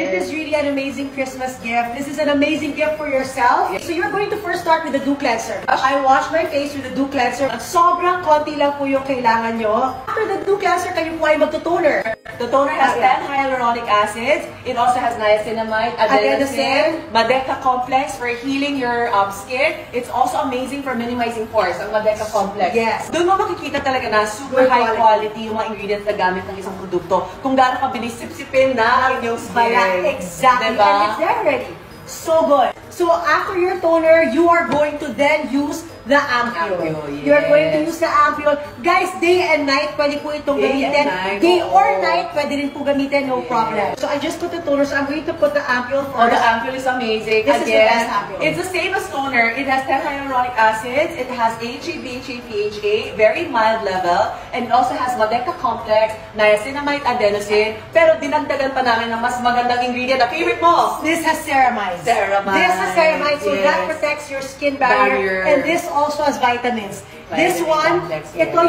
This is really an amazing Christmas gift. This is an amazing gift for yourself. So you're going to first start with the Dew Cleanser. I wash my face with the Dew Cleanser. Sobrang konti lang po yung kailangan nyo. After the Dew Cleanser, kayo po ay magtutoner. The toner has 10 hyaluronic acids. It also has niacinamide, adenosine, Madeca Complex for healing your skin. It's also amazing for minimizing pores, ang Madeca Complex. Yes. Doon mo makikita talaga na super high quality yung mga ingredients na gamit ng isang produkto. Kung gaano ka bilis sipsipin na ang inyong skin. Exactly. Diba? And it's there already. So good. So after your toner, you are going to then use the ampule. Yes. You're going to use the ampule. Guys, day and night, pwede po itong gamitin. Day or night, pwede rin po gamitin, no problem. So I just put the toner, so I'm going to put the ampule first. Oh, the ampule is amazing. This is the best ampule. It's the same as toner. It has 10 hyaluronic acids. It has AHA, BHA, PHA, very mild level. And it also has Madeca Complex, niacinamide, adenosine. Pero dinagdagan pa namin ng mas magandang ingredient. The favorite mo? This has ceramide. Ceramide. This has ceramide, so that protects your skin barrier. And this also has vitamins. This one, ito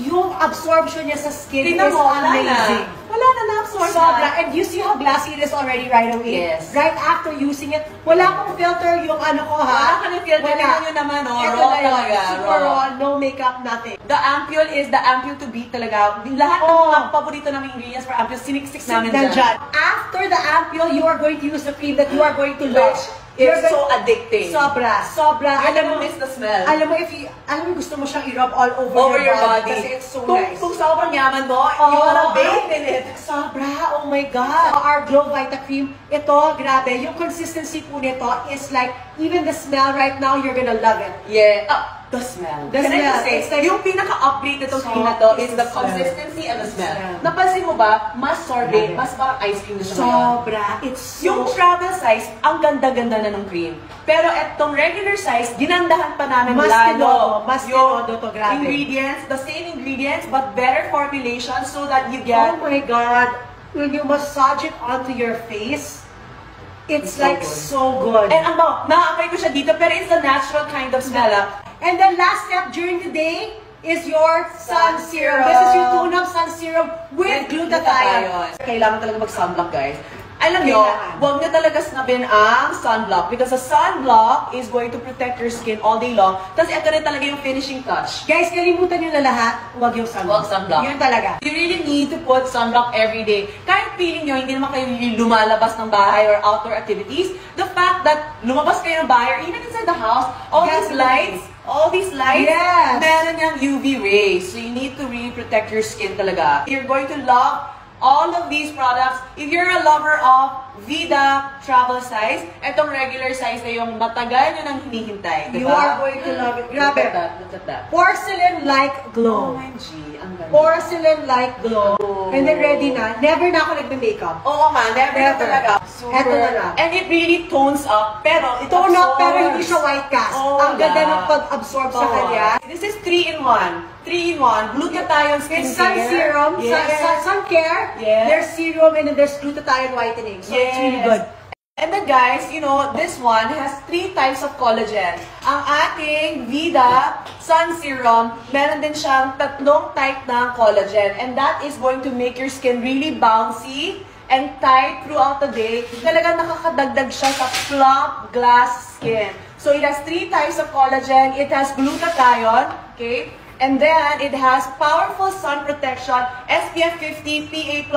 yung absorption niya sa skin is amazing. Wala na na-absorb Sobra. And you see how glassy it is already right away? Yes. Right after using it. Wala pong filter yung ano ko ha. Wala ka ng filter. Tingnan nyo naman, no? Ito Raw na yun. talaga. Super raw. No makeup, nothing. The ampule is the ampule to beat talaga. Lahat ng mga paborito namin ingredients for ampule, siniksik namin dyan. After the ampule, you are going to use the cream that you are going to love. It's so addicting. Sobra. Alam mo, miss the smell. Alam mo, gusto mo siyang i-rub all over your body. Kasi it's so nice. Kung sobrang yaman mo, you wanna bathe in it. Sobra. Oh my God. Our Glow Vita Cream, ito, grabe. Yung consistency po nito is like, even the smell right now, you're gonna love it. Yeah. The smell. Can I just say, like, yung pinaka-upgrade nitong cream na to is the consistency and the smell. Napansin mo ba, mas sorbet, mas parang ice cream na siya ngayon. Sobra. It's so... Yung travel size, ang ganda-ganda na ng cream. Pero etong regular size, ginandahan pa namin lalo. Mas tinodo to, grabe. Ingredients, the same ingredients, but better formulation so that you get... Oh my God. When you massage it onto your face, it's like so good. And na-apply ko siya dito, pero it's a natural kind of smell. And then last step during the day is your sun serum. This is your tune-up sun serum with glutathione. Kailangan talaga mag-sunblock, guys. Alam nyo, huwag nyo talaga snabin ang sunblock because a sunblock is going to protect your skin all day long. Tapos ito rin talaga yung finishing touch. Guys, kalimutan nyo na lahat, huwag yung sunblock. Huwag sunblock. Yun talaga. You really need to put sunblock every day. Kahit feeling nyo, hindi naman kayo really lumalabas ng bahay or outdoor activities, the fact that lumabas kayo ng bahay or even inside the house, all these lights, meron yung UV rays. So you need to really protect your skin talaga. You're going to love all of these products. If you're a lover of Vida travel size, etong regular size na yung matagal nyo nang hinihintay. You are going to love it. Grabe. Look at that. Porcelain-like glow. OMG, ang ganda. Porcelain-like glow. And then ready na. Never na ako nagme-makeup. Oo nga, never talaga. Eto na lang. And it really tones up, pero it tone up, pero hindi siya white cast. Ang ganda ng pag-absorb sa kanya. This is 3-in-1. 3-in-1. Glutathione skin sun serum, sun care, there's serum, and then there's glutathione whitening. So it's really good. And then guys, you know, this one has 3 types of collagen. Ang ating Vida Sun Serum, meron din siyang 3 type ng collagen. And that is going to make your skin really bouncy and tight throughout the day. Talagang nakakadagdag siya sa plump glass skin. So it has 3 types of collagen. It has glutathione, okay? And then, it has powerful sun protection, SPF 50, PA+++,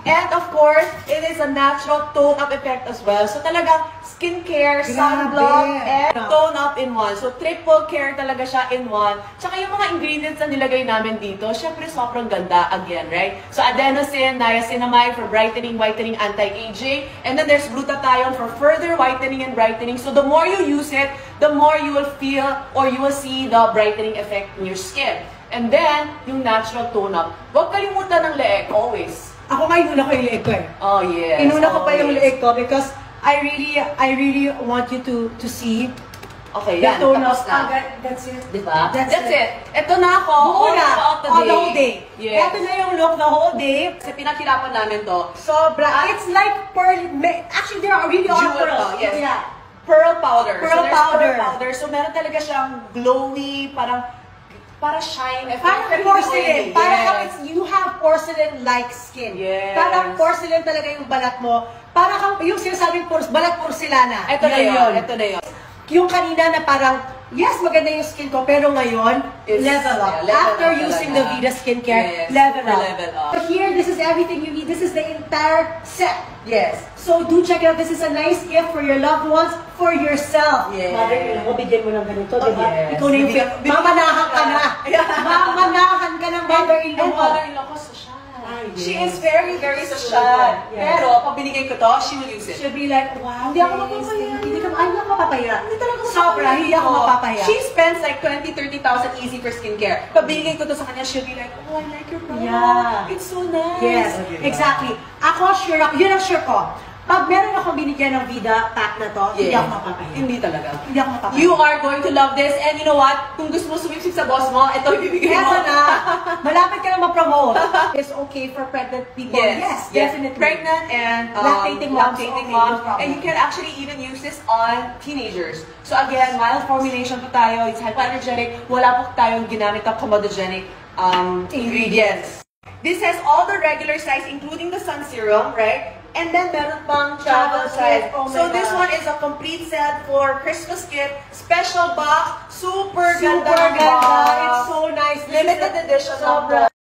and of course, it is a natural tone-up effect as well. So talagang skincare, sunblock, and tone-up in one. So triple care talaga siya in one. Tsaka yung mga ingredients na nilagay namin dito, syempre sobrang ganda again, right? So adenosine, niacinamide for brightening, whitening, anti-aging. And then there's glutathione for further whitening and brightening. So the more you use it, the more you will feel or you will see the brightening effect in your skin. And then, yung natural tone-up. Huwag kalimutan ng leeg, always. Ako nga inuna ko yung leeg ko eh. Oh, yes. Inuna ko pa yung leeg ko because I really want you to see. Okay, yan. Tapos na. That's it. Diba? That's it. Ito na ako. Buo na. The whole day. Yes. Ito na yung look the whole day. Kasi pinaghirapan namin to. Sobra. It's like pearl. Actually, there are really all pearls. Yes. Yeah. Pearl powder. Pearl powder. So meron talaga siyang glowy, parang para shine. Parang porcelain. Parang you have porcelain-like skin. Yes. Parang porcelain talaga yung balat mo. Parang yung sinasabing balat porcelana. Ito na yun. Ito na yun. Yung kanina na parang, yes, maganda yung skin ko, pero ngayon, level up. After using the Vida Skincare, level up. So here, this is everything you need. This is the entire set. Yes. So do check it out. This is a nice gift for your loved ones, for yourself. Yes. Mother-in-law mo, bigyan mo ng ganito, di ba? Yes. Ikaw na yung mamanahan ka na. Mamanahan ka ng mother-in-law mo. Mother-in-law ko, social. She yes. is very, very social. Yes. Pero, pag binigay ko to, she will use it. She'll be like, wow, hindi ako mapapaya. Hindi ako mapapaya. Hindi talaga Sobra, hindi ako mapapaya. She spends like 20,000-30,000 easy for skincare. Pag binigay ko to sa kanya, she'll be like, oh, I like your product. Yeah. It's so nice. Yes, exactly. Ako, sure ako. Yun ang sure ko. Pag meron akong binigyan ng Vida pack na to, hindi ako mapapaya. Hindi talaga. Hindi ako mapapaya. You are going to love this. And you know what? Kung gusto mo sumipsip sa boss mo, ito ibibigay mo. Eto na. Malapit ka na ma-promote. It's okay for pregnant people. Yes, definitely. Pregnant and lactating moms. No problem. And you can actually even use this on teenagers. So again, mild formulation po tayo. It's hypoallergenic. Wala po tayong ginamit ng comedogenic ingredients. This has all the regular size, including the sun serum, right? And then meron pang travel size. Oh So this one is a complete set for Christmas gift, special box, super ganda. It's so nice. Limited edition. Sobra.